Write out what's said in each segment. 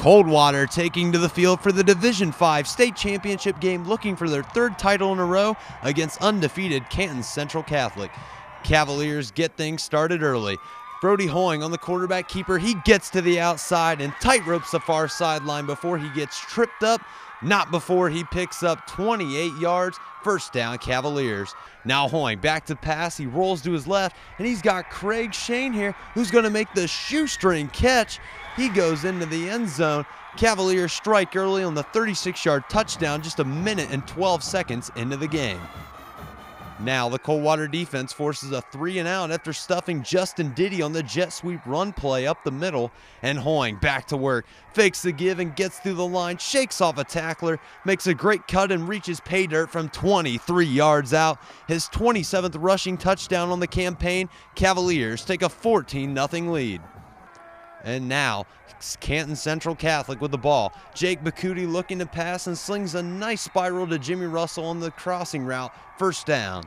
Coldwater taking to the field for the Division V state championship game, looking for their third title in a row against undefeated Canton Central Catholic. Cavaliers get things started early. Brody Hoying on the quarterback keeper. He gets to the outside and tight ropes the far sideline before he gets tripped up. Not before he picks up 28 yards. First down, Cavaliers. Now Hoying back to pass. He rolls to his left, and he's got Craig Shane here, who's going to make the shoestring catch. He goes into the end zone. Cavaliers strike early on the 36-yard touchdown, just a minute and 12 seconds into the game. Now the Coldwater defense forces a 3-and-out after stuffing Justin Diddy on the jet sweep run play up the middle, and Hoying back to work, fakes the give and gets through the line, shakes off a tackler, makes a great cut and reaches pay dirt from 23 yards out. His 27th rushing touchdown on the campaign. Cavaliers take a 14-0 lead. And now, Canton Central Catholic with the ball. Jake Bakuti looking to pass and slings a nice spiral to Jimmy Russell on the crossing route. First down.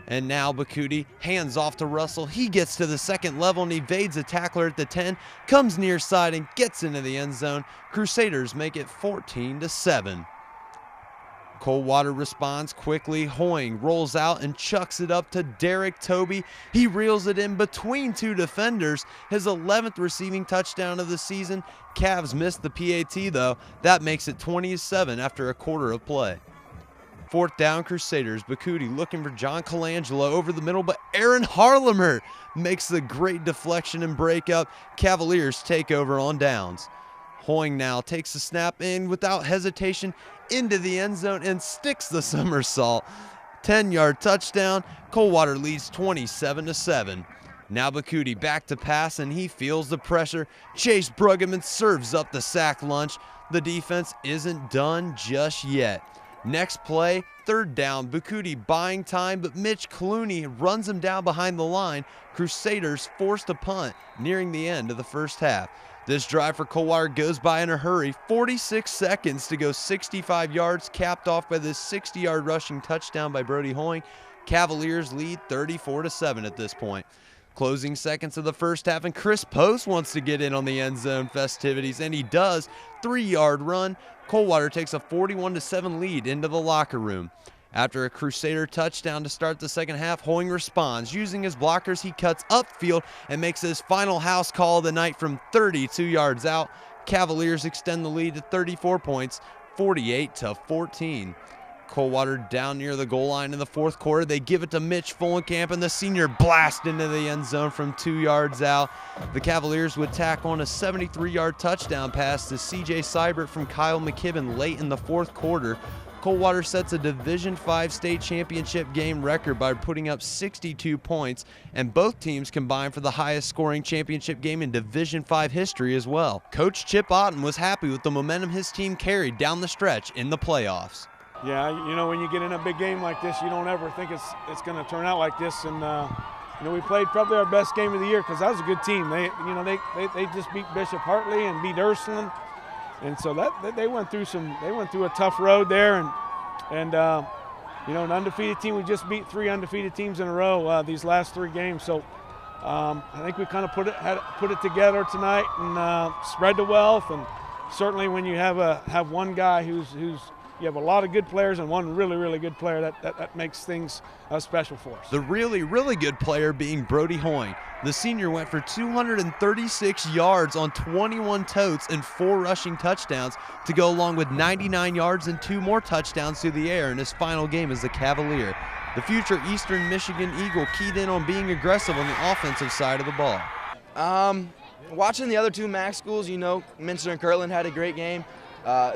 And now Bakuti hands off to Russell. He gets to the second level and evades a tackler at the 10, comes near side and gets into the end zone. Crusaders make it 14-7. Coldwater responds quickly. Hoying rolls out and chucks it up to Derek Toby. He reels it in between two defenders. His 11th receiving touchdown of the season. Cavs missed the PAT though. That makes it 20-7 after a quarter of play. Fourth down, Crusaders. Bakuti looking for John Colangelo over the middle, but Aaron Harlemer makes the great deflection and breakup. Cavaliers take over on downs. Hoying now takes the snap in without hesitation into the end zone and sticks the somersault. 10-yard touchdown. Coldwater leads 27-7. Now Bakuti back to pass and he feels the pressure. Chase Bruggeman serves up the sack lunch. The defense isn't done just yet. Next play, third down. Bakuti buying time, but Mitch Clooney runs him down behind the line. Crusaders forced a punt nearing the end of the first half. This drive for Coldwater goes by in a hurry. 46 seconds to go 65 yards, capped off by this 60-yard rushing touchdown by Brody Hoying. Cavaliers lead 34-7 at this point. Closing seconds of the first half, and Chris Post wants to get in on the end zone festivities, and he does. 3-yard run. Coldwater takes a 41-7 lead into the locker room. After a Crusader touchdown to start the second half, Hoying responds. Using his blockers, he cuts upfield and makes his final house call of the night from 32 yards out. Cavaliers extend the lead to 34 points, 48-14. Coldwater down near the goal line in the fourth quarter. They give it to Mitch Fullenkamp, and the senior blast into the end zone from 2 yards out. The Cavaliers would tack on a 73-yard touchdown pass to C.J. Seibert from Kyle McKibben late in the fourth quarter. Coldwater sets a Division V state championship game record by putting up 62 points, and both teams combined for the highest scoring championship game in Division V history as well. Coach Chip Otten was happy with the momentum his team carried down the stretch in the playoffs. Yeah, you know, when you get in a big game like this, you don't ever think it's going to turn out like this. And you know, we played probably our best game of the year because that was a good team. They just beat Bishop Hartley and beat Ursuline. And so they went through a tough road there, and you know, an undefeated team. We just beat 3 undefeated teams in a row these last 3 games. So I think we kind of put it together tonight and spread the wealth. And certainly when you have one guy who's you have a lot of good players and one really, really good player, that makes things special for us. The really, really good player being Brody Hoying. The senior went for 236 yards on 21 totes and 4 rushing touchdowns to go along with 99 yards and 2 more touchdowns through the air in his final game as a Cavalier. The future Eastern Michigan Eagle keyed in on being aggressive on the offensive side of the ball. Watching the other 2 MAC schools, you know, Minster and Kirtland had a great game.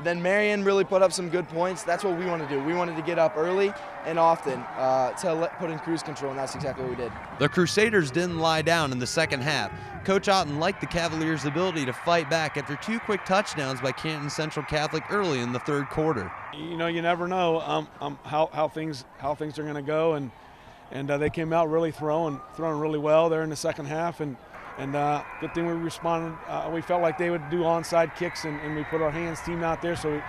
Then Marion really put up some good points. That's what we want to do. We wanted to get up early and often to put in cruise control, and that's exactly what we did. The Crusaders didn't lie down in the second half. Coach Otten liked the Cavaliers' ability to fight back after 2 quick touchdowns by Canton Central Catholic early in the third quarter. You know, you never know how things are going to go, and they came out really throwing really well there in the second half, and good thing we responded. We felt like they would do onside kicks, and we put our hands team out there, so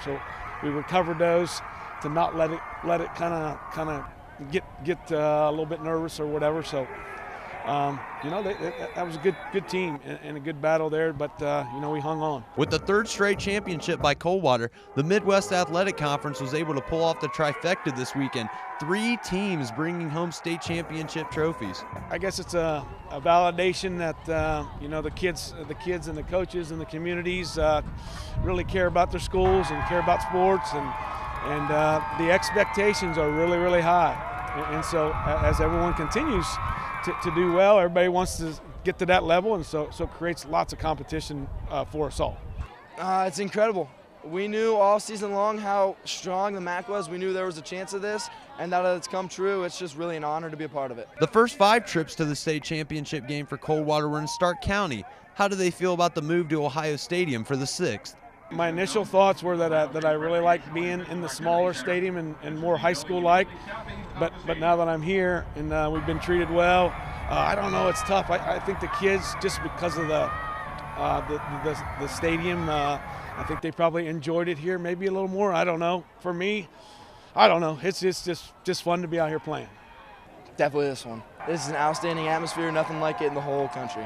we recovered those to not let it kind of get a little bit nervous or whatever. So That was a good team and a good battle there, but we hung on. With the third straight championship by Coldwater, the Midwest Athletic Conference was able to pull off the trifecta this weekend. 3 teams bringing home state championship trophies. I guess it's a validation that the kids and the coaches and the communities really care about their schools and care about sports, and the expectations are really, really high. And so as everyone continues to do well, everybody wants to get to that level, and so it creates lots of competition for us all. It's incredible. We knew all season long how strong the MAC was. We knew there was a chance of this, and now that it's come true, it's just really an honor to be a part of it. The first 5 trips to the state championship game for Coldwater were in Stark County. How do they feel about the move to Ohio Stadium for the 6th? My initial thoughts were that I really liked being in the smaller stadium and more high school-like, but now that I'm here and we've been treated well, I don't know, it's tough. I think the kids, just because of the stadium, I think they probably enjoyed it here maybe a little more. I don't know. For me, I don't know. It's just fun to be out here playing. Definitely this one. This is an outstanding atmosphere, nothing like it in the whole country.